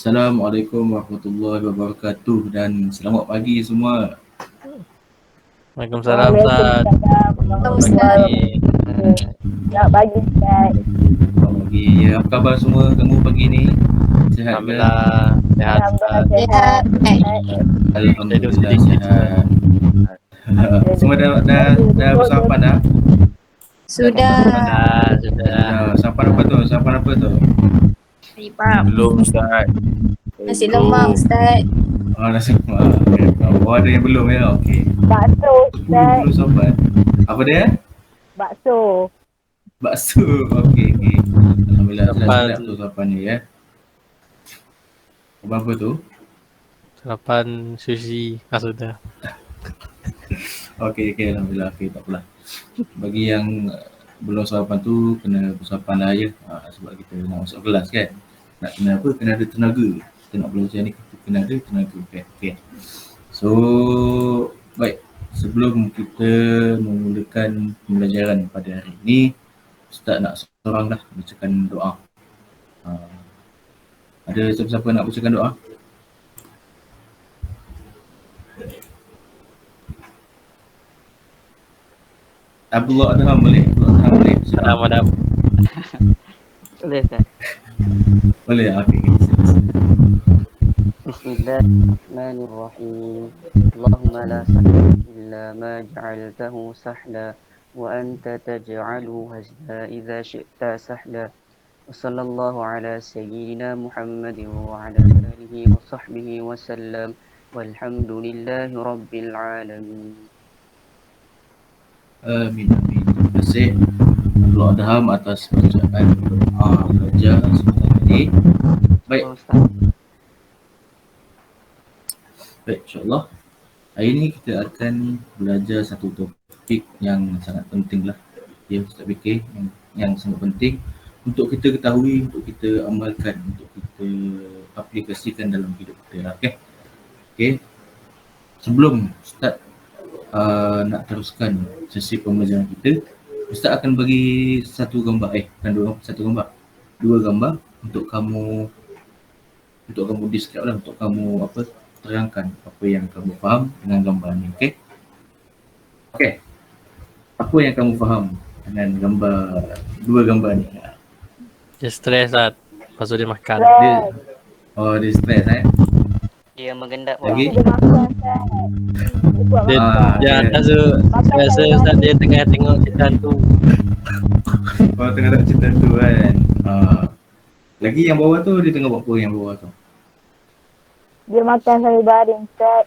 Assalamualaikum warahmatullahi wabarakatuh dan selamat pagi semua. Waalaikumsalam Ustaz. Waalaikumsalam Pagi. Selamat pagi Ustaz. Selamat pagi. Ya, apa khabar semua kamu pagi ni? Sihat ke? Alhamdulillah sehat Alhamdulillah Ustaz. sihat. Alhamdulillah sihat. Semua dah bersarapan dah? Sudah. Sudah. Sarapan apa tu? Sarapan apa tu? Ripap. Belum Ustaz. Nasi lemak Ustaz. Nasi lemak. Oh, ada yang belum ya? Okey. Bakso Ustaz. Belum sarapan. Apa dia? Bakso. Bakso. Okey. Alhamdulillah Sarapan. sedap tu sarapan ni ya. Apa tu? Sarapan sushi. Sudah. Okey, alhamdulillah. Okey, tak apalah. Bagi yang belum sarapan tu kena bersarapan lah ya. Sebab kita nak masuk kelas kan. Nak kena apa? Kena ada tenaga. Kita nak belajar ni kena ada tenaga. Okey. So, baik. Sebelum kita memulakan pembelajaran pada hari ini, Ustaz nak seorang dah bacakan doa. Ada siapa-siapa nak bacakan doa? Abdullah Adham boleh? Adam. Boleh Ustaz. Boleh, okey. Bismillahirrahmanirrahim. Allahumma la sahla illa ma ja'altahu sahla wa anta taj'alu hazla idza syi'ta sahla. Wa sallallahu ala sayyidina Muhammadin wa ala alihi wa sahbihi wa sallam. Walhamdulillahi rabbil alamin. Amin. Terima kasih Abdullah Adham atas bacaan doa belajar sebentar tadi. Baik, insyaAllah hari ini kita akan belajar satu topik yang sangat penting lah. Ya, Ustaz fikir yang sangat penting untuk kita ketahui, untuk kita amalkan, untuk kita aplikasikan dalam hidup kita lah. Okay. Sebelum Ustaz nak teruskan sesi pembelajaran kita, Ustaz akan bagi satu gambar, dua gambar untuk kamu describe lah, untuk kamu terangkan apa yang kamu faham dengan gambar ni. Okey. Apa yang kamu faham dengan dua gambar ni? Dia stres Ustaz. Lepas tu dia makan. Dia stres Dia mengendap Lagi? Dia rasa Ustaz dia tengah tengok cerita tu. Tengah tengok cerita tu kan. Lagi yang bawah tu dia tengah buat apa yang bawah tu? Dia makan sambil baring Ustaz.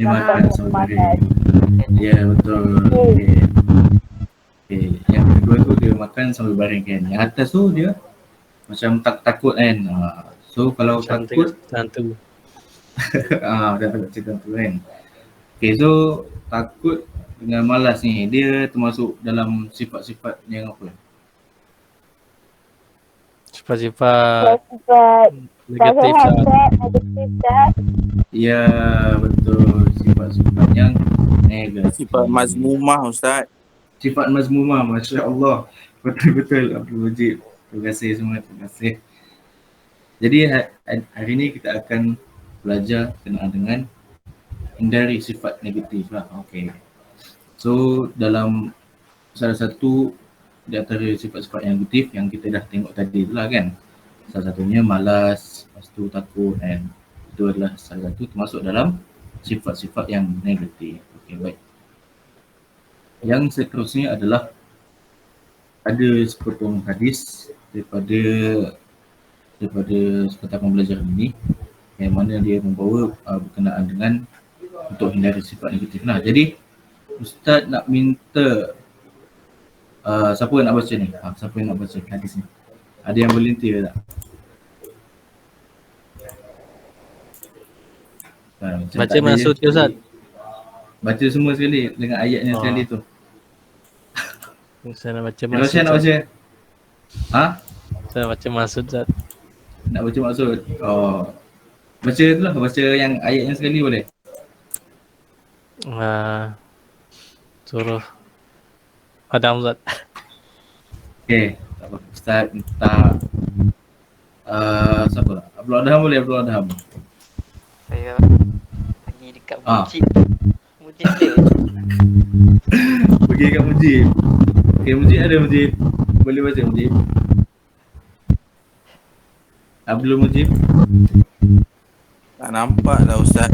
Dia makan sambil baring. Ya, betul. Okay. Yang kedua tu dia makan sambil baring kan. Yang atas tu dia macam takut kan. So kalau Macam takut hantu. dah tengok cerita tu kan. Okay, so takut dengan malas ni dia termasuk dalam sifat-sifat yang apa? Sifat-sifat Negatif Ustaz. Ya, betul. Sifat-sifat yang negatif. Sifat mazmumah Ustaz. Sifat mazmumah, Masya Allah. Betul-betul Abdul Wajib. Terima kasih semua, terima kasih. Jadi hari ini kita akan belajar kenaan dengan hindari sifat negatif lah. Okay. So dalam salah satu di antara sifat-sifat yang negatif yang kita dah tengok tadi tu lah kan. Salah satunya malas, lepas tu takut kan. Itu adalah salah satu termasuk dalam sifat-sifat yang negatif. Okay, baik. Yang seterusnya adalah ada sepotong hadis daripada sekitar pembelajaran ini yang mana dia membawa berkenaan dengan untuk hindari sifat negatif. Nah, jadi Ustaz nak minta siapa yang nak baca ni? Siapa yang nak baca hadis ni? Ada yang volunteer tak? Baca maksud ke Ustaz? Baca semua sekali dengan ayatnya sekali tu. Saya nak baca Macam maksud. nak baca? Saya nak baca maksud Ustaz. Nak baca maksud? Baca tu lah, baca yang ayatnya sekali boleh? Suruh Adam Ustaz. Okay, tak apa. Ustaz minta siapa lah? Abdul Adham boleh, Abdul Adham. Saya pergi dekat Ah. Mujib. Mujib dia. Pergi kat Mujib. Okay, Mujib ada Mujib. Boleh baca Mujib. Abdul Mujib. Tak nampak lah Ustaz.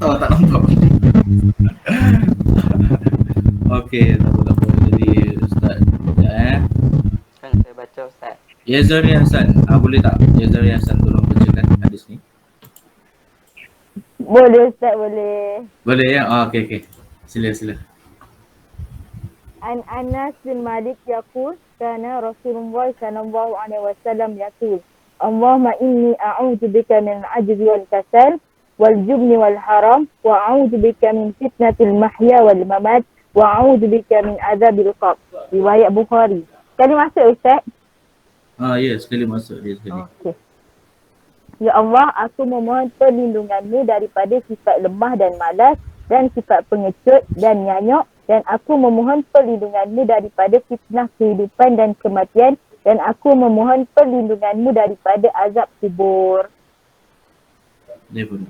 Oh, tak nampak. Okey, tak apa. Jadi Ustaz, Kan saya baca Ustaz. Yazari Hasan, boleh tak? Yazari Hasan tolong bacakan hadis ni. Boleh Ustaz, boleh. Boleh ya? Okey. Sila. An Anas bin Malik yaqul kana Rasulullah sallallahu alaihi wasallam yaqul Allahumma inni a'udzu bika min al-'ajzi wal kasal wal jubni wal haram wa a'udzu bika min fitnatil mahya wal mamat wa a'udzu bika min adzabil qabr. Riwayat Bukhari. Sekali masuk Ustaz? Ya, sekali masuk dia sekali. Okey. Ya Allah, aku memohon perlindunganmu daripada sifat lemah dan malas dan sifat pengecut dan nyanyuk, dan aku memohon perlindunganmu daripada fitnah kehidupan dan kematian, dan aku memohon perlindunganmu daripada azab kubur. Dia pun.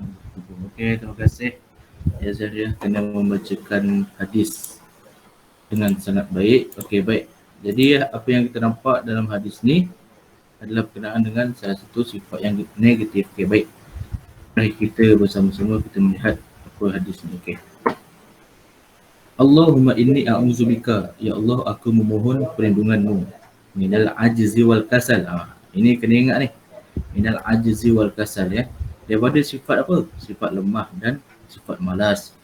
Okey, terima kasih. Yazari kena membacakan hadis dengan sangat baik. Okey, baik. Jadi apa yang kita nampak dalam hadis ni adalah berkenaan dengan salah satu sifat yang negatif. Okey, baik. Mari kita bersama-sama kita melihat apa hadis ni. Okey. Allahumma inni a'udzubika, ya Allah aku memohon perlindunganmu minal ajzi wal kasal. Ini kena ingat ni. Minal ajzi wal kasal ya. Daripada sifat apa? Sifat lemah dan sifat malas.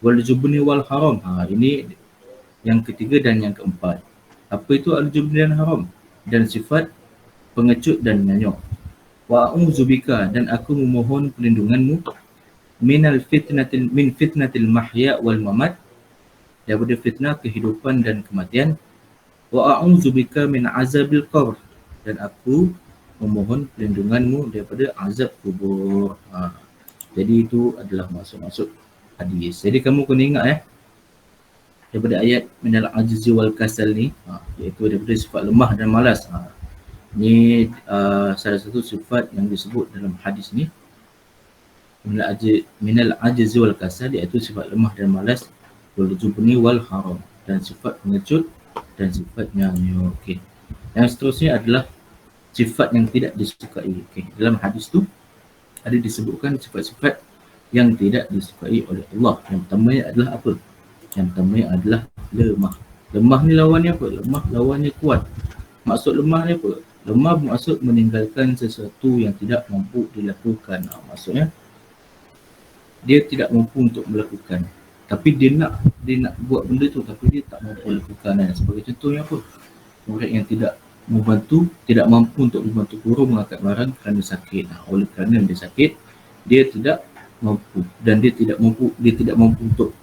Wal jubni wal haram. Ini yang ketiga dan yang keempat. Apa itu al jubni dan haram? Dan sifat pengecut dan nyanyuk. Wa a'udzubika, dan aku memohon perlindunganmu min fitnatil mahya wal mamat, daripada fitnah kehidupan dan kematian. Wa a'udzubika min azabil qabr, dan aku memohon perlindunganmu daripada azab kubur. Jadi itu adalah maksud-maksud hadis. Jadi kamu kena ingat daripada ayat minal ajzi wal kasal ni, iaitu daripada sifat lemah dan malas. Ini salah satu sifat yang disebut dalam hadis ni. Minal ajzi wal kasal, iaitu sifat lemah dan malas, wal jubni wal haram, dan sifat pengecut dan sifat nyanyuk. Okey. Yang seterusnya adalah sifat yang tidak disukai. Okey. Dalam hadis tu ada disebutkan sifat-sifat yang tidak disukai oleh Allah. Yang pertama adalah apa? Yang pertama adalah lemah. Lemah ni lawannya apa? Lemah lawannya kuat. Maksud lemah ni apa? Lemah bermaksud meninggalkan sesuatu yang tidak mampu dilakukan. Maksudnya dia tidak mampu untuk melakukan. Tapi dia nak buat benda tu, tapi dia tak mampu lakukan. Sebagai contohnya apa? Murid yang tidak mampu untuk membantu guru mengangkat barang kerana sakit. Oleh kerana dia sakit, dia tidak mampu, dan dia tidak mampu untuk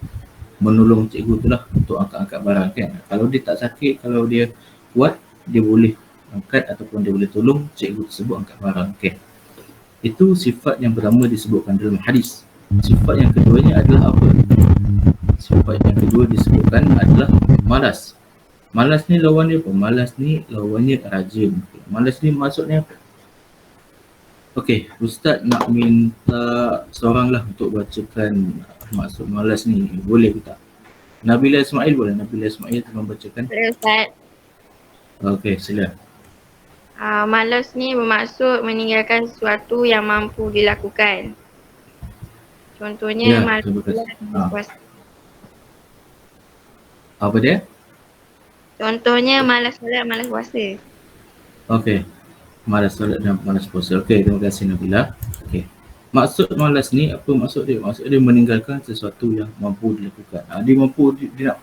menolong cikgu tu lah untuk angkat-angkat barang kan. Kalau dia tak sakit, kalau dia kuat, dia boleh angkat ataupun dia boleh tolong cikgu tersebut angkat barang. Okay. Itu sifat yang pertama disebutkan dalam hadis. Sifat yang keduanya adalah apa? Sifat yang kedua disebutkan adalah malas. Malas ni lawannya apa? Malas ni lawannya rajin. Malas ni maksudnya apa? Okey, Ustaz nak minta seorang lah untuk bacakan maksud malas ni. Boleh ke tak? Nabila Ismail boleh? Nabila Ismail tolong bacakan. Boleh Ustaz. Okey, sila. Malas ni bermaksud meninggalkan sesuatu yang mampu dilakukan. Contohnya malas terima kasih. puasa. Apa dia? Contohnya malas solat, malas puasa. Okey. Malas solat dan malas puasa. Okey, terima kasih Nabila. Okey. Maksud malas ni apa maksud dia? Maksud dia meninggalkan sesuatu yang mampu dilakukan.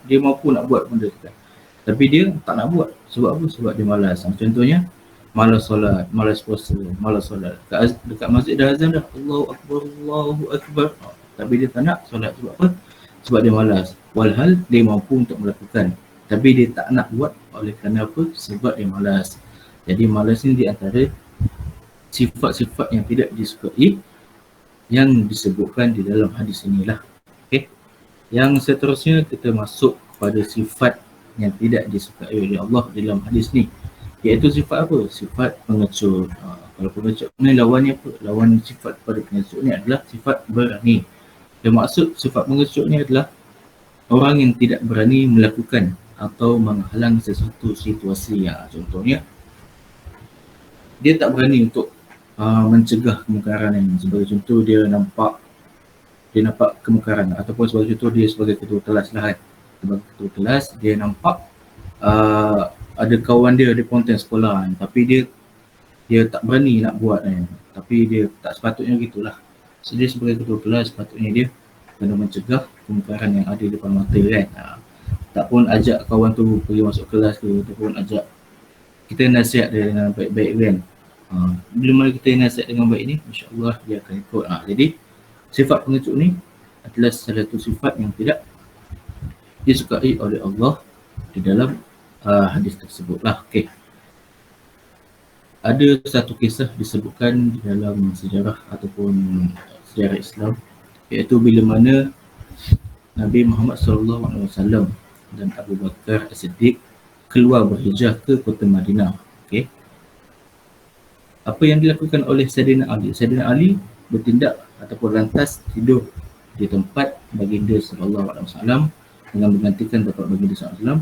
Dia mampu nak buat benda tu kan. Tapi dia tak nak buat. Sebab apa? Sebab dia malas. Contohnya malas solat, malas puasa, malas solat. Dekat masjid dah azan dah. Allahu Akbar, Allahu Akbar. Tapi dia tak nak solat. Sebab apa? Sebab dia malas. Walhal dia mampu untuk melakukan, tapi dia tak nak buat. Oleh kerana apa? Sebab dia malas. Jadi malas ni di antara sifat-sifat yang tidak disukai yang disebutkan di dalam hadis inilah. Okey. Yang seterusnya kita masuk kepada sifat yang tidak disukai oleh Allah dalam hadis ni, iaitu sifat apa? Sifat pengecut. Apa Kalau pengecut ni lawannya apa? Lawan sifat pada pengecut ni adalah sifat berani. Dan maksud sifat pengecut ni adalah orang yang tidak berani melakukan atau menghalang sesuatu situasi. Contohnya, dia tak berani untuk mencegah kemungkaran yang sebagai contoh dia nampak kemungkaran, ataupun sebagai contoh dia sebagai ketua kelas lah kan. Sebagai ketua kelas dia nampak ada kawan dia di konten sekolah kan, tapi dia tak berani nak buat kan. Tapi dia tak sepatutnya gitulah. So dia sebagai ketua kelas sepatutnya dia kena mencegah kemungkaran yang ada di depan mata kan. Tak pun ajak kawan tu pergi masuk kelas ke, ataupun ajak kita nasihat dia dengan baik-baik kan. Bila mana kita nasihat dengan baik ni, insya-Allah dia akan ikut. Jadi sifat pengecut ni adalah salah satu sifat yang tidak disukai oleh Allah di dalam hadis tersebut lah. Okey. Ada satu kisah disebutkan di dalam sejarah ataupun sejarah Islam, iaitu bila mana Nabi Muhammad SAW dan Abu Bakar As-Siddiq keluar berhijrah ke kota Madinah. Okey. Apa yang dilakukan oleh Sayyidina Ali? Sayyidina Ali bertindak ataupun lantas tidur di tempat baginda SAW dengan menggantikan tempat baginda SAW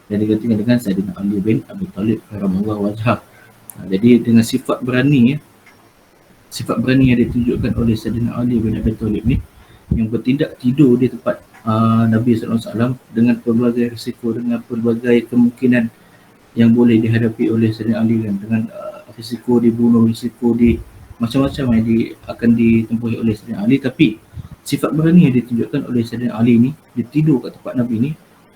dan digantikan dengan Sayyidina Ali bin Abi Talib karamallahu wajhah. Jadi dengan sifat berani sifat berani yang ditunjukkan oleh Sayyidina Ali bin Abi Talib ni, yang bertindak tidur di tempat Nabi SAW dengan pelbagai risiko, dengan pelbagai kemungkinan yang boleh dihadapi oleh Sayyidina Ali kan, dengan risiko dibunuh, risiko di macam-macam yang akan ditempuhi oleh Sayyidina Ali. Tapi sifat berani yang ditunjukkan oleh Sayyidina Ali ni, dia tidur kat tempat Nabi ni,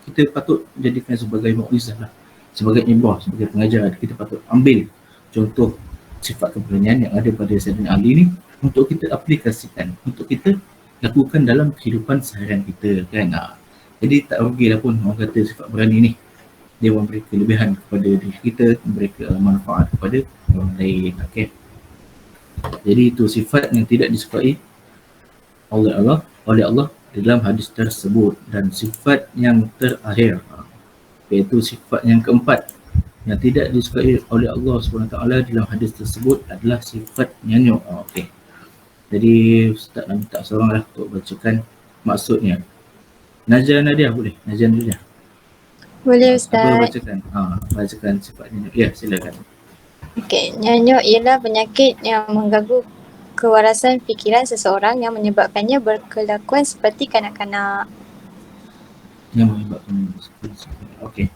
kita patut jadikan sebagai mukjizat lah, sebagai ibrah, sebagai pengajaran. Kita patut ambil contoh sifat keberanian yang ada pada Sayyidina Ali ni untuk kita aplikasikan, untuk kita lakukan dalam kehidupan seharian kita kan. Jadi tak rugilah pun orang kata sifat berani ni dia memberi kelebihan kepada diri kita, memberi manfaat kepada orang lain. Okey. Jadi itu sifat yang tidak disukai oleh Allah di dalam hadis tersebut. Dan sifat yang terakhir, iaitu sifat yang keempat yang tidak disukai oleh Allah SWT dalam hadis tersebut adalah sifat nyanyuk. Okey. Jadi Ustaz nak minta seorang lah untuk bacakan maksudnya. Najah Nadia boleh? Najah Nadia. Boleh Ustaz. Apa bacakan? Bacakan sifat nyanyuk. Ya, silakan. Okey, nyanyuk ialah penyakit yang mengganggu kewarasan fikiran seseorang yang menyebabkannya berkelakuan seperti kanak-kanak. Yang menyebabkan okey.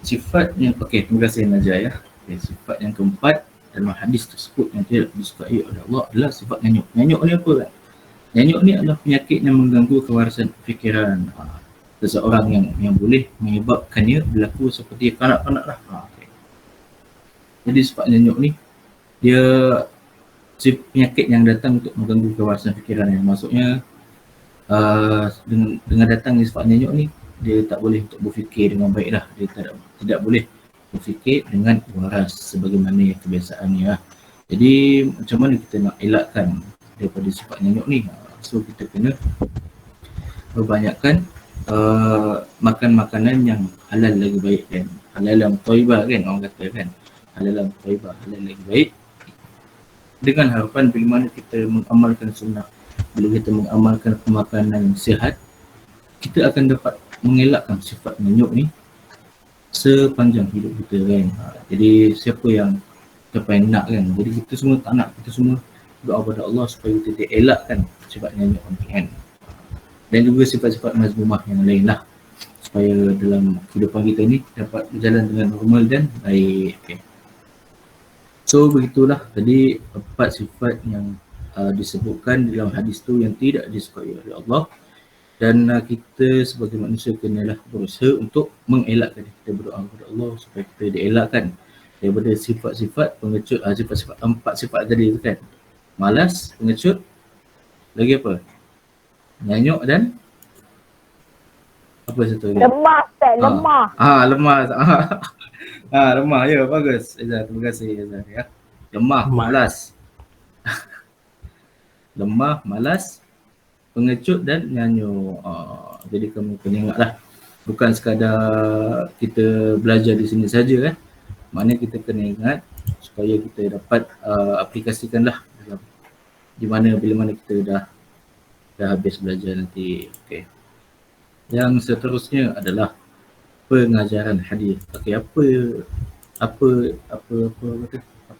Sifat yang terima kasih Najah ya. Okay, sifat yang keempat dalam hadis tersebut yang tidak disukai oleh Allah adalah sifat nyanyuk. Nyanyuk ni apa kan? Nyanyuk ni adalah penyakit yang mengganggu kewarasan fikiran seseorang yang boleh menyebabkannya berlaku seperti kanak-kanak lah. Okay. Jadi sifat nyanyuk ni dia penyakit yang datang untuk mengganggu kewarasan fikiran. Yang maksudnya dengan datangnya sifat nyanyuk ni, dia tak boleh untuk berfikir dengan baik lah. Dia tidak boleh berfikir dengan waras sebagaimana yang kebiasaannya lah. Jadi macam mana kita nak elakkan daripada sifat nyanyuk ni? So kita kena perbanyakkan makan makanan yang halal lagi baik kan. Halalan thayyibah kan orang kata kan. Halalan thayyibah, halal lagi baik. Dengan harapan bila mana kita mengamalkan sunnah, bila kita mengamalkan pemakanan yang sihat, kita akan dapat mengelakkan sifat nyanyuk ni sepanjang hidup kita kan. Jadi siapa yang nak kan, jadi kita semua tak nak, kita semua doa kepada Allah supaya kita dielakkan sifat nyanyuk ni kan. Dan juga sifat-sifat mazmumah yang lain lah, supaya dalam kehidupan kita ni dapat berjalan dengan normal dan baik. Okay. So begitulah tadi 4 sifat yang disebutkan dalam hadis tu yang tidak disukai oleh Allah. Dan kita sebagai manusia kenalah berusaha untuk mengelakkan. Kita berdoa kepada Allah supaya kita dielakkan daripada sifat-sifat pengecut, sifat-sifat 4 sifat tadi tu kan. Malas, pengecut, lagi apa? Nyanyuk dan apa satu lagi? Lemah Ustaz, lemah. Lemah. Lemah. Ya, bagus. Ezra, terima kasih Ezra ya. Lemah, malas. Lemah, malas, pengecut dan nyanyuk. Jadi kamu kena ingatlah, bukan sekadar kita belajar di sini saja kan. Maknanya kita kena ingat supaya kita dapat aplikasikanlah dalam di mana bila mana kita dah habis belajar nanti. Okey. Yang seterusnya adalah pengajaran hadis. Okey, apa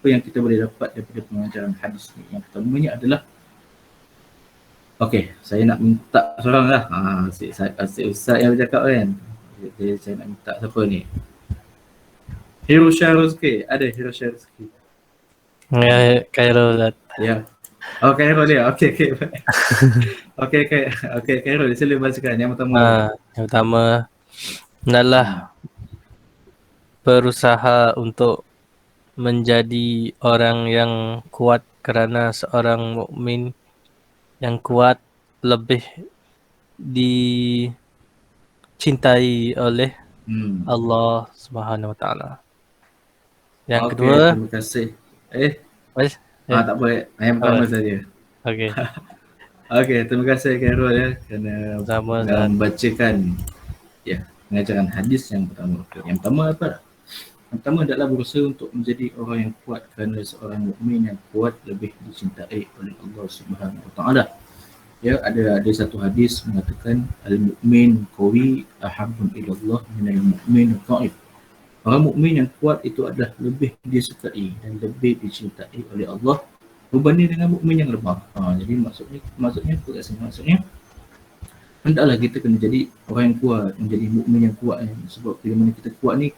yang kita boleh dapat daripada pengajaran hadis ni? Yang pertamanya adalah, okey, saya nak minta seorang lah. Si Ustaz yang bercakap kan. Jadi saya nak minta siapa ni? Hero Syaruzki. Ada Hero Syaruzki. Ya, Khairul Ustaz. Ya. Oh, Khairul dia. Okey. Okey, Khairul, sila bacakan yang pertama. Yang pertama adalah berusaha untuk menjadi orang yang kuat, kerana seorang mukmin yang kuat lebih dicintai oleh Allah Subhanahu Wa Taala. Yang kedua, terima kasih. Tak boleh. Yang pertama saja. Okey. Okey, terima kasih Khairul ya kerana membacakan pengajaran hadis yang pertama. Yang pertama apa? Yang pertama adalah berusaha untuk menjadi orang yang kuat, kerana seorang mukmin yang kuat lebih dicintai oleh Allah Subhanahu Wa Taala. Ya, ada satu hadis mengatakan al-mu'min qawi ahabbun ila Allah minal mu'min dhaif. Orang mukmin yang kuat itu adalah lebih disukai dan lebih dicintai oleh Allah berbanding dengan mukmin yang lemah. Jadi maksudnya apa kat sini? Maksudnya hendaklah kita kena jadi orang yang kuat, menjadi mukmin yang kuat kan? Sebab bila mana kita kuat ni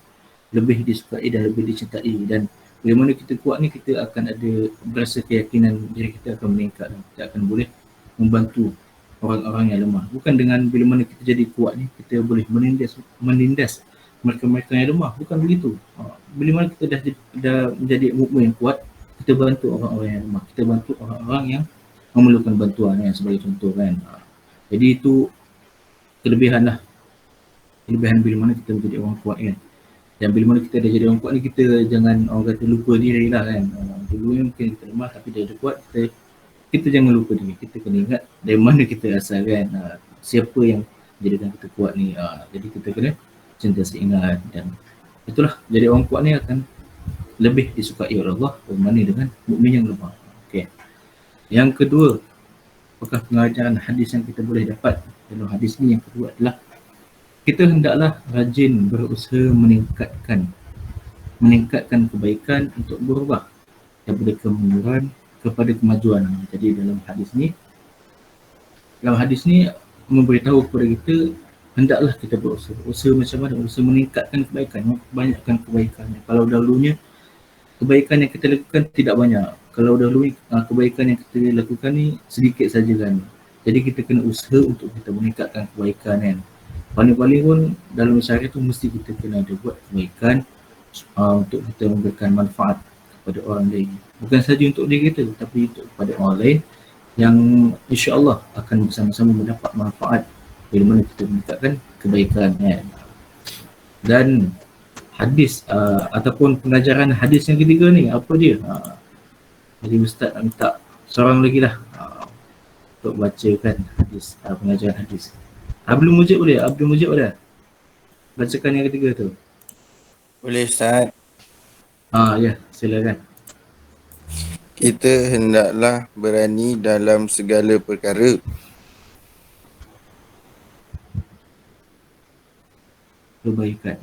lebih disukai dan lebih dicintai, dan bila mana kita kuat ni kita akan ada berasa keyakinan diri kita akan meningkat dan kita akan boleh membantu orang-orang yang lemah. Bukan dengan bila mana kita jadi kuat ni kita boleh menindas mereka-mereka yang lemah, bukan begitu. Bila mana kita dah menjadi mukmin yang kuat, kita bantu orang-orang yang lemah, kita bantu orang-orang yang memerlukan bantuan kan, sebagai contoh kan. Jadi itu kelebihan bila mana kita menjadi orang kuat kan. Dan bila mana kita dah jadi orang kuat ni, kita jangan orang kata lupa diri lah kan. Dulu mungkin kita lemah tapi dah kuat, kita jangan lupa diri. Kita kena ingat dari mana kita asal kan, siapa yang jadikan kita kuat ni. Jadi kita kena sentiasa ingat, dan itulah jadi orang kuat ni akan lebih disukai oleh Allah berbanding dengan mukmin yang lemah. Okey. Yang kedua, apakah pengajaran hadis yang kita boleh dapat dalam hadis ni? Yang kedua adalah kita hendaklah rajin berusaha meningkatkan kebaikan untuk berubah daripada kemunduran kepada kemajuan. Jadi dalam hadis ni memberitahu kepada kita hendaklah kita berusaha macam mana, berusaha meningkatkan kebaikan, banyakkan kebaikannya. Kalau dahulunya kebaikan yang kita lakukan tidak banyak, kalau dahulunya kebaikan yang kita lakukan ni sedikit saja kan. Jadi kita kena usaha untuk kita meningkatkan kebaikan kan. Paling-paling pun dalam syariat tu mesti kita kena ada buat kebaikan untuk kita memberikan manfaat kepada orang lain. Bukan saja untuk diri kita, tapi untuk kepada orang lain yang insya-Allah akan bersama-sama mendapat manfaat bila mana kita meningkatkan kebaikan kan. Dan hadis ataupun pengajaran hadis yang ketiga ni apa dia? Jadi Ustaz nak minta seorang lagi lah untuk bacakan hadis, pengajaran hadis. Abdul Mujib boleh? Bacakan yang ketiga tu. Boleh Ustaz. Ya, silakan. Kita hendaklah berani dalam segala perkara. Kebaikan.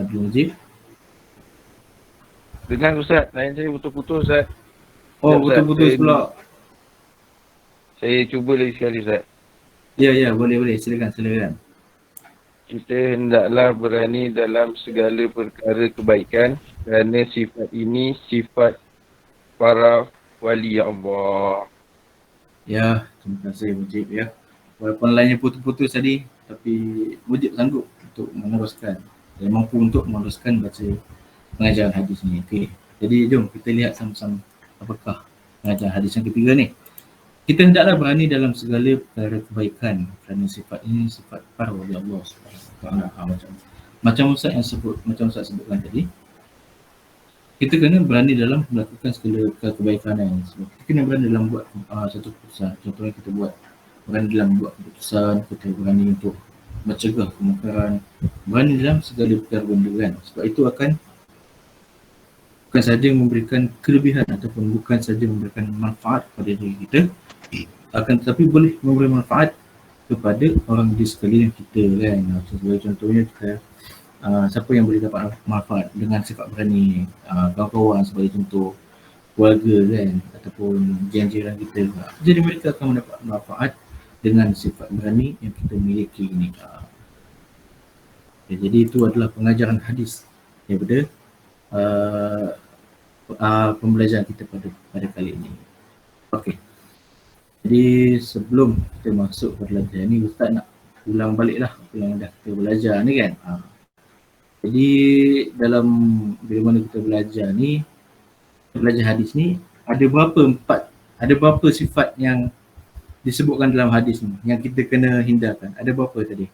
Abdul Mujib. Dengar Ustaz, lain saya putus-putus Ustaz. Putus-putus pula. Saya cuba lagi sekali Ustaz. Ya, boleh. Silakan. Kita hendaklah berani dalam segala perkara kebaikan, kerana sifat ini sifat para wali Allah. Ya, terima kasih Mujib ya. Walaupun lainnya putus-putus tadi, tapi Mujib sanggup untuk meneruskan. Dia mampu untuk meneruskan baca pengajaran hadis ni. Okey. Jadi jom kita lihat sama-sama apakah pengajaran hadis yang ketiga ni. Kita hendaklah berani dalam segala perkara kebaikan, kerana sifat ini sifat para wali Allah Subhanahu Wa Taala. Macam Ustaz sebutkan tadi, kita kena berani dalam melakukan segala kebaikan yang sebab kita kena berani dalam buat satu keputusan. Contohnya kita berani dalam buat keputusan, kita berani untuk mencegah kemungkaran, berani dalam segala perkara benda kan. Sebab itu akan bukan saja memberikan kelebihan ataupun bukan saja memberikan manfaat kepada diri kita, akan tetapi boleh memberi manfaat kepada orang di sekeliling kita kan. Sebagai contohnya kita, siapa yang boleh dapat manfaat dengan sifat berani, kawan-kawan sebagai contoh, keluarga kan, ataupun jiran-jiran kita. Jadi mereka akan mendapat manfaat dengan sifat berani yang kita miliki ini. Jadi itu adalah pengajaran hadis daripada pembelajaran kita pada kali ini. Okey. Jadi sebelum kita masuk pada latihan ni, Ustaz nak ulang baliklah apa yang dah kita belajar ni kan. Jadi dalam bila mana kita belajar ni, belajar hadis ni, ada berapa sifat yang disebutkan dalam hadis ni yang kita kena hindarkan? Ada berapa tadi?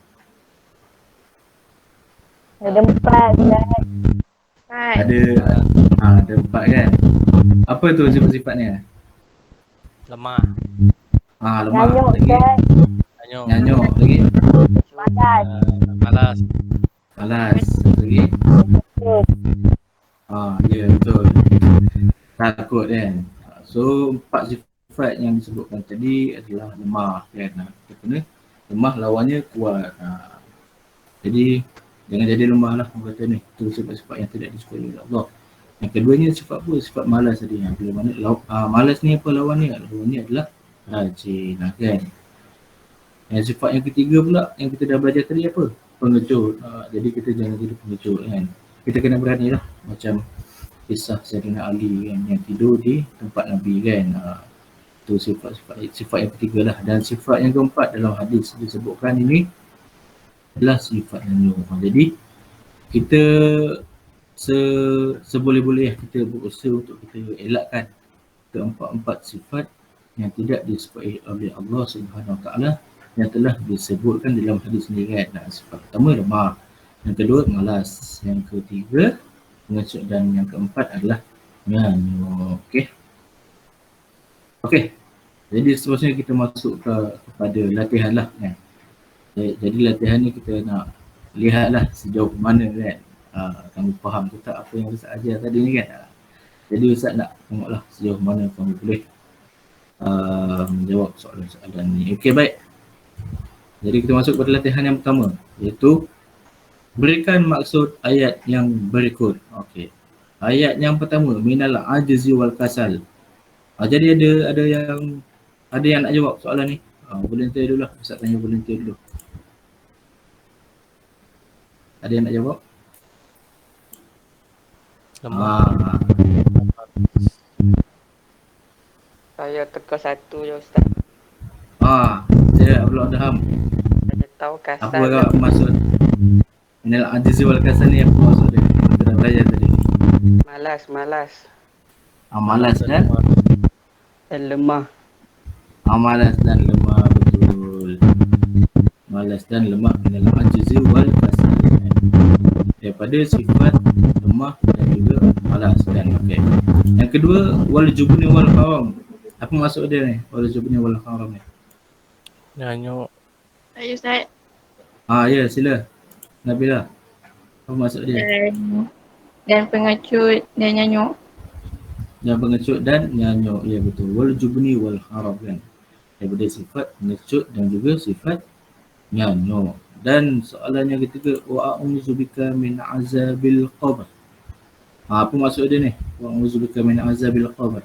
Ada 4 Ustaz. Ada 4 kan? Apa tu sifat-sifatnya? Lemah. Lemah. Nyanyuk Lagi? Ustaz. Nyanyuk. Lagi? Malas. Malas. Malas. Lagi? Ya betul. Takut kan? So 4 sifat yang disebutkan tadi adalah lemah kan? Kita kena lemah, lawannya kuat. Jadi jangan jadi lemah lah orang kata ni. Itu sifat-sifat yang tidak disukai oleh Allah. Yang keduanya sifat apa? Sifat malas tadi. Bila mana malas ni apa lawannya? Lawannya adalah rajin kan. Yang sifat yang ketiga pula yang kita dah belajar tadi apa? Pengecut. Jadi kita jangan jadi pengecut kan. Kita kena berani lah. Macam kisah Sayyidina Ali kan, yang tidur di tempat Nabi kan. Itu sifat yang ketiga lah. Dan sifat yang keempat dalam hadis disebutkan ini adalah sifat nyanyuk. Jadi kita seboleh-boleh kita berusaha untuk kita elakkan keempat-empat sifat yang tidak disukai oleh Allah Subhanahu Wa Taala yang telah disebutkan dalam hadis ni kan. Sifat pertama lemah, yang kedua malas, yang ketiga pengecut, dan yang keempat adalah nyanyuk. Okey. Jadi seterusnya kita masuk kepada latihan lah kan. Jadi latihan ni kita nak lihatlah sejauh mana kan kamu faham ke tak apa yang Ustaz ajar tadi ni kan. Jadi Ustaz nak tengoklah sejauh mana kamu boleh menjawab soalan-soalan ni. Okey, baik. Jadi kita masuk pada latihan yang pertama, iaitu berikan maksud ayat yang berikut. Okey. Ayat yang pertama, minal ajzi wal kasal. Jadi ada yang nak jawab soalan ni. Volunteer dulu lah. Ustaz tanya volunteer dulu. Ada yang nak jawab? Saya teka satu je Ustaz. Saya belum faham. Saya tahu kasar. Apa maksud minal ajzi wal kasal ni, apa maksud dia? Kita dah belajar tadi. Malas. Malas dan lemah. Malas dan lemah, betul. Malas dan lemah minal ajzi wal kasal. Daripada sifat lemah dan juga malas kan. Okey. Yang kedua, wal jubni wal haram. Apa maksud dia ni? Wal jubni wal haram ni. Nyanyuk. Ayo Ustaz. Ya, sila. Nabila. Apa maksud dia? Dan pengecut dan nyanyuk. Dan pengecut dan nyanyuk. Ya, betul. Wal jubni wal haram kan. Daripada sifat pengecut dan juga sifat nyanyuk. Dan soalan yang ketiga, wa a'udzubika min azabil qabr. Apa maksud dia ni? Wa a'udzubika min azabil qabr.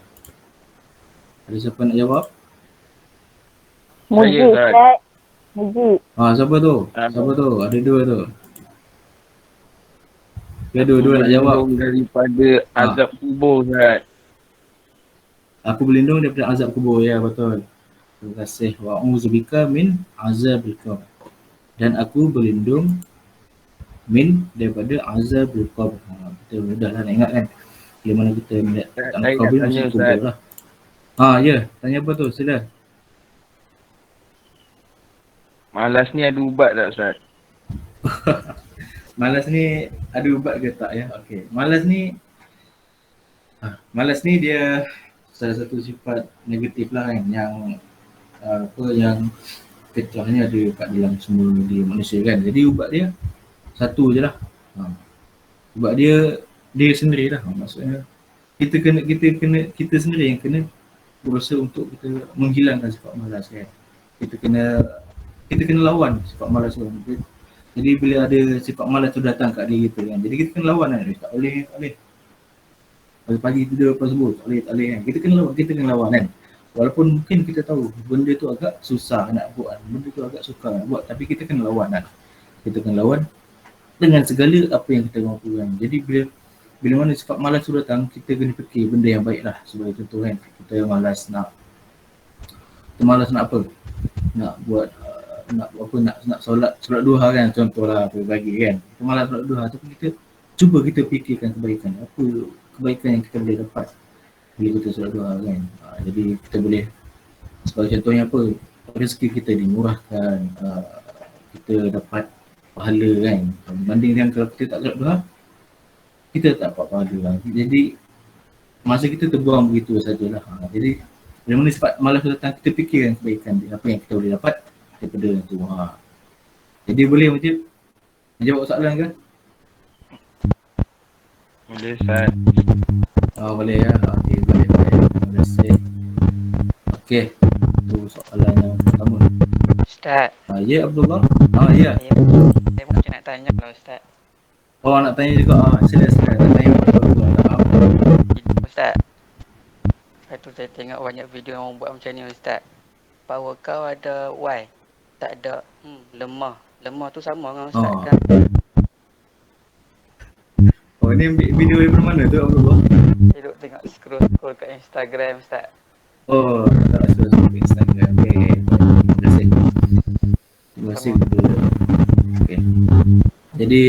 Ada siapa nak jawab? Muji Ustaz. Muji. Siapa tu? Siapa tu? Ada dua tu. Ya, dua-dua nak jawab. Daripada azab kubur Ustaz. Aku berlindung daripada azab kubur. Ya, betul. Terima kasih. Wa a'udzubika min azabil qabr. Dan aku berlindung min daripada azabil qabr. Kita mudahlah nak ingat kan. Bila mana kita melihat al-qabr macam kubur lah. Ya, tanya apa tu? Sila. Malas ni ada ubat tak Ustaz? Malas ni ada ubat ke tak ya? Okey. Malas ni dia salah satu sifat negatif lah kan, yang fitrahnya ada kat dalam semua dia manusia kan. Jadi ubat dia satu je lah. Ubat dia sendiri lah. Maksudnya kita sendiri yang kena berusaha untuk kita menghilangkan sifat malas kan. Kita kena lawan sifat malas tu. Jadi bila ada sifat malas tu datang kat diri kita kan. Jadi kita kena lawan kan. Tak boleh. Pagi-pagi tidur lepas subuh, tak boleh kan. Kita kena lawan kan. Walaupun mungkin kita tahu benda tu agak susah nak buat, benda tu agak sukar nak buat, tapi kita kena lawan kan. Kita kena lawan dengan segala apa yang kita mampu kan. Jadi bila mana sifat malas tu datang, kita kena fikir benda yang baik lah. Sebagai contoh kan, kita malas nak apa? Nak buat nak solat duha kan, contohlah apa bagi kan. Kita malas solat duha, tapi kita fikirkan kebaikan. Apa kebaikan yang kita boleh dapat bila kita solat duha kan. Jadi kita boleh, sebagai contohnya apa, rezeki kita dimurahkan, kita dapat pahala kan. Berbanding dengan kalau kita tak solat duha, kita tak dapat pahala lah. Jadi masa kita terbuang begitu sajalah. Jadi bila mana sifat malas datang, kita fikirkan kebaikan apa yang kita boleh dapat daripada tu. Jadi boleh macam jawab soalan ke? Boleh Ustaz. Boleh ya. Okey, boleh. Terima kasih. Okey, tu soalan yang pertama. Ustaz. Ya Abdullah. Ya. Saya macam nak tanya kalau Ustaz. Nak tanya juga. Silakan nak tanya apa? Ustaz. Lepas tu saya tengok banyak video orang buat macam ni Ustaz. Power kau ada Y, tak ada lemah. Lemah tu sama dengan Ustaz kan? Ni video daripada mana tu Abdullah? Saya duk tengok scroll kat Instagram Ustaz. Tak scroll kat Instagram. Okay. Terima kasih. Okay. Jadi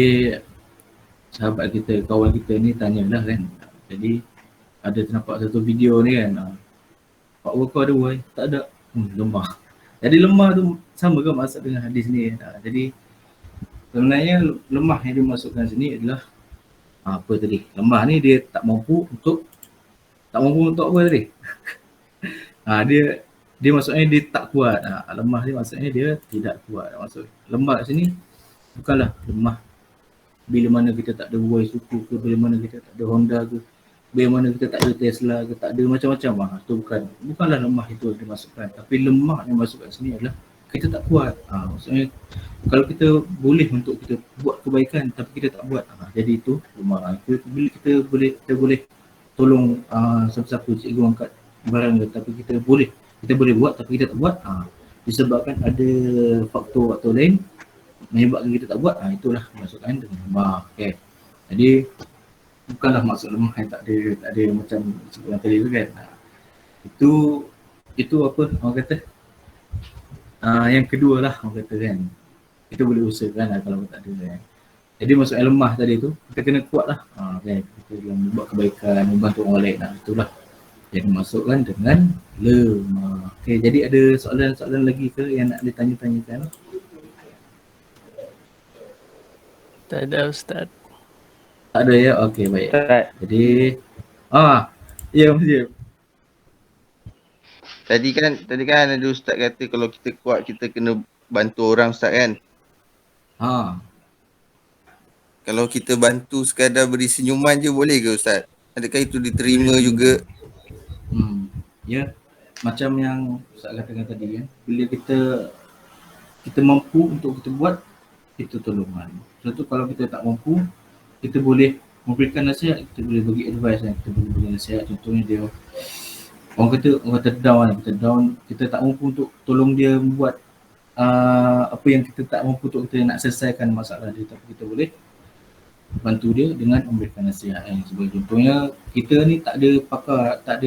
sahabat kita, kawan kita ni tanyalah kan. Jadi ada ternampak satu video ni kan. Pak Wako ada Y? Tak ada. Lemah. Jadi lemah tu sama ke maksud dengan hadis ni? Jadi sebenarnya lemah yang dimasukkan sini adalah apa tadi? Lemah ni dia tak mampu untuk apa tadi? Dia maksudnya dia tak kuat. Lemah ni maksudnya dia tidak kuat. Maksud lemah kat sini bukanlah lemah bila mana kita tak ada Y suku ke, bila mana kita tak ada Honda ke, bila mana kita tak ada Tesla ke, tak ada macam-macam. Itu bukanlah lemah itu yang dimasukkan. Tapi lemah yang masuk kat sini adalah kita tak kuat. Maksudnya kalau kita boleh untuk kita buat kebaikan tapi kita tak buat, jadi itu lemah. Bila kita boleh tolong siapa-siapa, cikgu angkat barang ke, tapi kita boleh buat tapi kita tak buat, disebabkan ada faktor lain menyebabkan kita tak buat, itulah masukkan dengan lemah. Okay. Jadi bukanlah maksud lemah yang tak ada macam sebelum tadi tu kan. Itu apa orang kata, yang kedua lah orang kata kan, kita boleh usahakan lah kalau tak ada kan. Jadi maksudnya lemah tadi tu, kita kena kuat lah kan. Kita buat kebaikan, membantu orang lain, itulah yang dimasukkan dengan lemah. Okay, jadi ada soalan-soalan lagi ke yang nak ditanya-tanyakan? Tak ada Ustaz. Tak ada ya? Okey, baik. Jadi ya Masjid. Tadi kan ada ustaz kata kalau kita kuat kita kena bantu orang ustaz kan. Kalau kita bantu sekadar beri senyuman je boleh ke ustaz? Adakah itu diterima juga? Ya. Macam yang ustaz katakan tadi kan, bila kita mampu untuk kita buat, itu tolongan. Contoh kalau kita tak mampu, kita boleh memberikan nasihat, kita boleh bagi advice kan, kita boleh bagi nasihat. Contohnya dia orang kata down, kita tak mampu untuk tolong dia membuat apa yang kita tak mampu untuk kita nak selesaikan masalah dia, tapi kita boleh bantu dia dengan memberikan nasihat kan. Sebagai contohnya, kita ni tak ada pakar, tak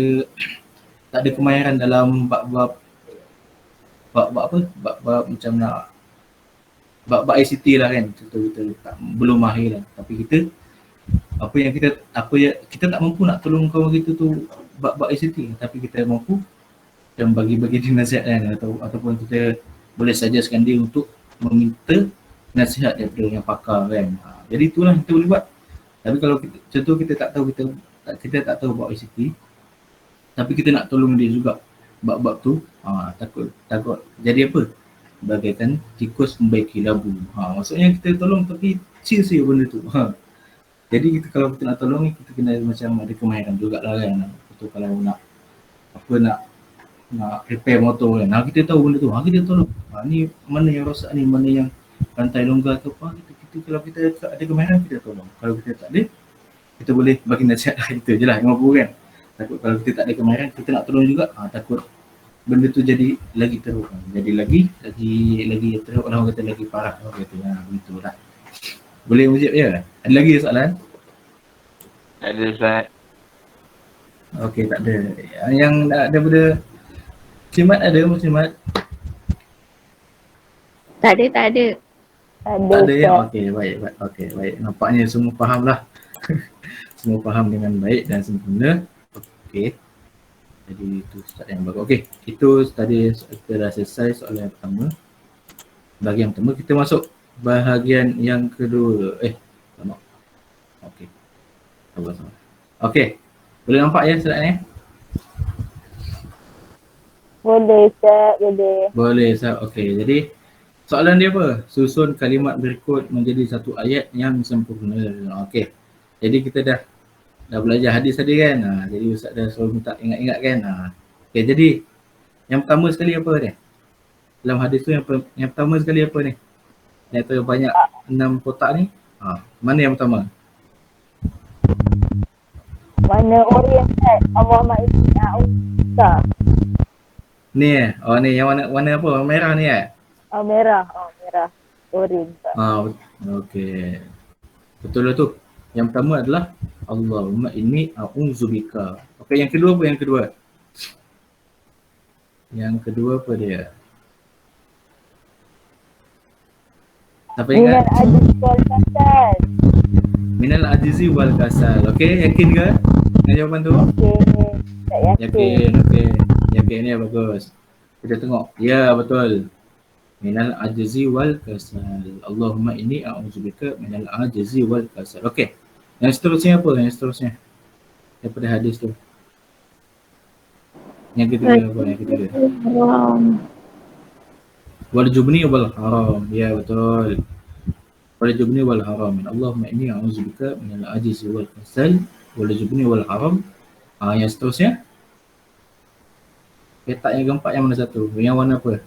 ada kemahiran dalam bab macam nak bab ICT lah kan. Contoh kita belum mahir lah, tapi kita tak mampu nak tolong kawan kita tu bab ICT, tapi kita mampu dan bagi dia nasihat kan, ataupun kita boleh suggestkan dia untuk meminta nasihat daripada yang pakar kan. Jadi itulah kita boleh buat. Tapi kalau kita tak tahu bab ICT, tapi kita nak tolong dia juga bab-bab tu, takut jadi apa? bagaikan tikus membaiki labu. Maksudnya kita tolong tapi sia-sia benda tu. Jadi kita kalau kita nak tolong ni, kita kena macam ada kemahiran jugalah kan. Betul, kalau nak nak repair motor kan. Kita tahu benda tu. Kita tolong. Ni mana yang rosak ni, mana yang rantai longgar ke apa, kita kalau kita ada kemahiran kita tolong. Kalau kita tak ada, kita boleh bagi nasihat kita je lah, 50 kan. Takut kalau kita tak ada kemahiran, kita nak tolong juga, takut benda tu jadi lagi teruk. Jadi lagi teruk, orang kata lagi parah, orang kata begitulah. Boleh Mujib ya? Ada lagi soalan? Tak ada Ustaz. Okey, tak ada. Yang daripada Muslimat ada Muslimat? Tak ada, tak ada. Tak ada ya? Okey, baik. Okey, baik. Nampaknya semua faham lah. Semua faham dengan baik dan sempurna. Okey. Jadi itu start yang bagus. Okey, itu tadi kita dah selesai soalan yang pertama. Bahagian pertama, kita masuk bahagian yang kedua. Lama. Okey. Sama-sama. Okey. Boleh nampak ya slide ni? Boleh Ustaz, boleh. Boleh Ustaz. Okey, jadi soalan dia apa? Susun kalimat berikut menjadi satu ayat yang sempurna. Okey. Jadi kita dah belajar hadis tadi kan. Jadi Ustaz dah suruh minta ingat-ingat kan. Okey, jadi yang pertama sekali apa ni? Dalam hadis tu yang pertama sekali apa ni? Yang tu banyak 6 kotak ni. Mana yang pertama? Mana Orient Ustaz? Allahumma inni a'udzuka. Ni ni yang warna apa? Warna merah ni Merah. Merah. Orient. Okey. Betul lah tu. Yang pertama adalah Allahumma inni a'udzubika. Okey, yang kedua apa yang kedua? Yang kedua apa dia? Siapa ingat? Minal ajizi wal kasal. Okey, yakin ke dengan jawapan tu? Yakin. Okey. Yakin ni bagus. Kita tengok. Ya, betul. Minal ajizi wal kasal. Allahumma inni a'udzubika minal ajizi wal kasal. Okey. Yang seterusnya apa? Yang seterusnya daripada hadis tu. Yang ketiga apa? Yang ketiga. Wal jubni wal haram. Ya, betul. Wal jubni wal haram. Allahumma inni a'udzubika minal ajizi wal kasal wal jubni wal haram. Yang seterusnya. Petak yang keempat yang mana satu? Yang warna apa?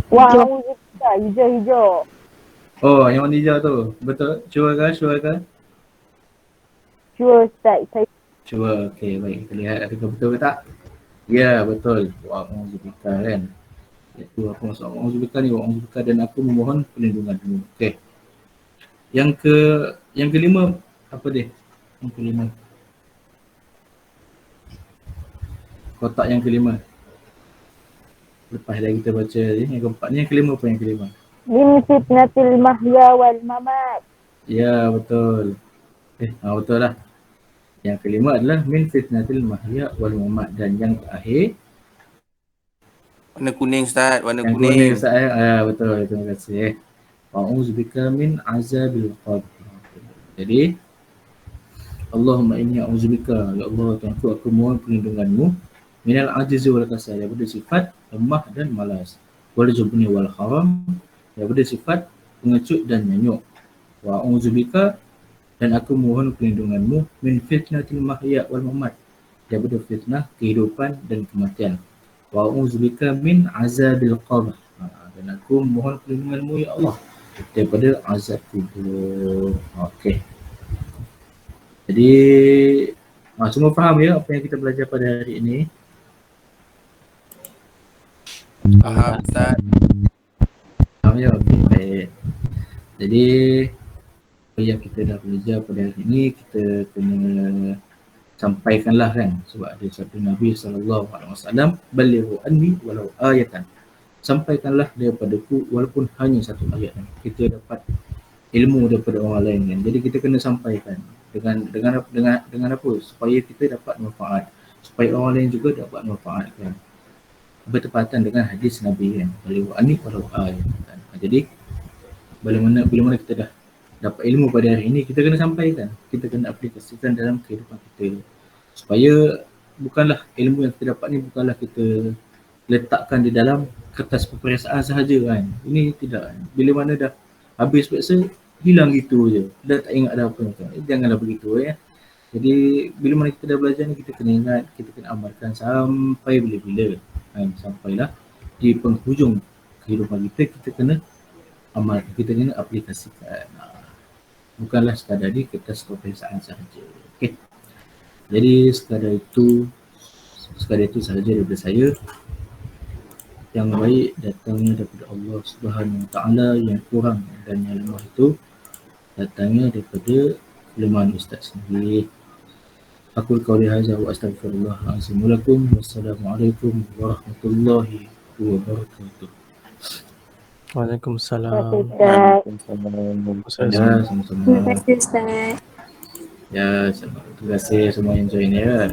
A'udzubika, hijau-hijau. Oh, yang warna hijau tu. Betul? Sure ke? Sure Ustaz. Sure. Okey, baik. Kita lihat adakah betul ke tak? Ya, betul. Wa'udzubika kan. Iaitu aku masuk wa'udzubika ni. Wa'udzubika dan aku memohon perlindunganmu. Okey. Yang kelima apa dia? Yang kelima. Kotak yang kelima. Lepas dah kita baca yang keempat ni, yang kelima apa yang kelima? Min fitnatil mahya wal mamat. Ya, betul. Betul lah. Yang kelima adalah min fitnatil mahya wal mamat, dan yang terakhir warna kuning Ustaz, warna yang kuning. Ustaz betul. Terima kasih. A'udzubika min azabil qabr. Jadi Allahumma inni a'udzubika, ya Allah Tuhanku, aku mohon perlindunganmu minal ajizi wal kasal, daripada sifat lemah dan malas, wal jubni wal haram, daripada sifat pengecut dan nyanyuk, wa a'udzubika, dan aku mohon perlindunganmu min fitnatil mahya wal mamat, daripada fitnah kehidupan dan kematian, wa a'udzubika min azabil qabr, dan aku mohon perlindunganmu ya Allah daripada azab kubur. Okey. Jadi semua faham ya apa yang kita belajar pada hari ini? Faham Ustaz. Faham ya? Okey, baik. Jadi apa yang kita dah belajar pada hari ini, kita kena sampaikanlah kan, sebab ada sabda Nabi SAW, balighu anni walau ayatan, sampaikanlah daripadaku walaupun hanya satu ayat. Kita dapat ilmu daripada orang lain kan, jadi kita kena sampaikan dengan apa, supaya kita dapat manfaat, supaya orang lain juga dapat manfaat kan, bertepatan dengan hadis Nabi kan, balighu anni walau ayatan. Jadi bila mana kita dah dapat ilmu pada hari ini, kita kena sampaikan, kita kena aplikasikan dalam kehidupan kita, supaya bukanlah ilmu yang kita dapat ni bukanlah kita letakkan di dalam kertas peperiksaan sahaja kan. Ini tidak. Bila mana dah habis periksa, hilang gitu je. Dah tak ingat dah apa kan. Janganlah begitu ya. Jadi bila mana kita dah belajar ni, kita kena ingat, kita kena amalkan sampai bila-bila kan. Sampailah di penghujung kehidupan kita, kita kena amalkan, kita kena aplikasikan. Bukanlah sekadar di kertas peperiksaan sahaja. Okey. Jadi sekadar itu sahaja daripada saya. Yang baik datangnya daripada Allah Subhanahu Wa Taala, yang kurang dan yang lemah itu datangnya daripada kelemahan Ustaz sendiri. Aku qauli hadza wa astaghfirullah azim lakum. Wassalamualaikum warahmatullahi wabarakatuh. Waalaikumsalam. Ustaz. Ya, sama-sama. Terima kasih Ustaz. Ya, terima kasih semua yang join ya.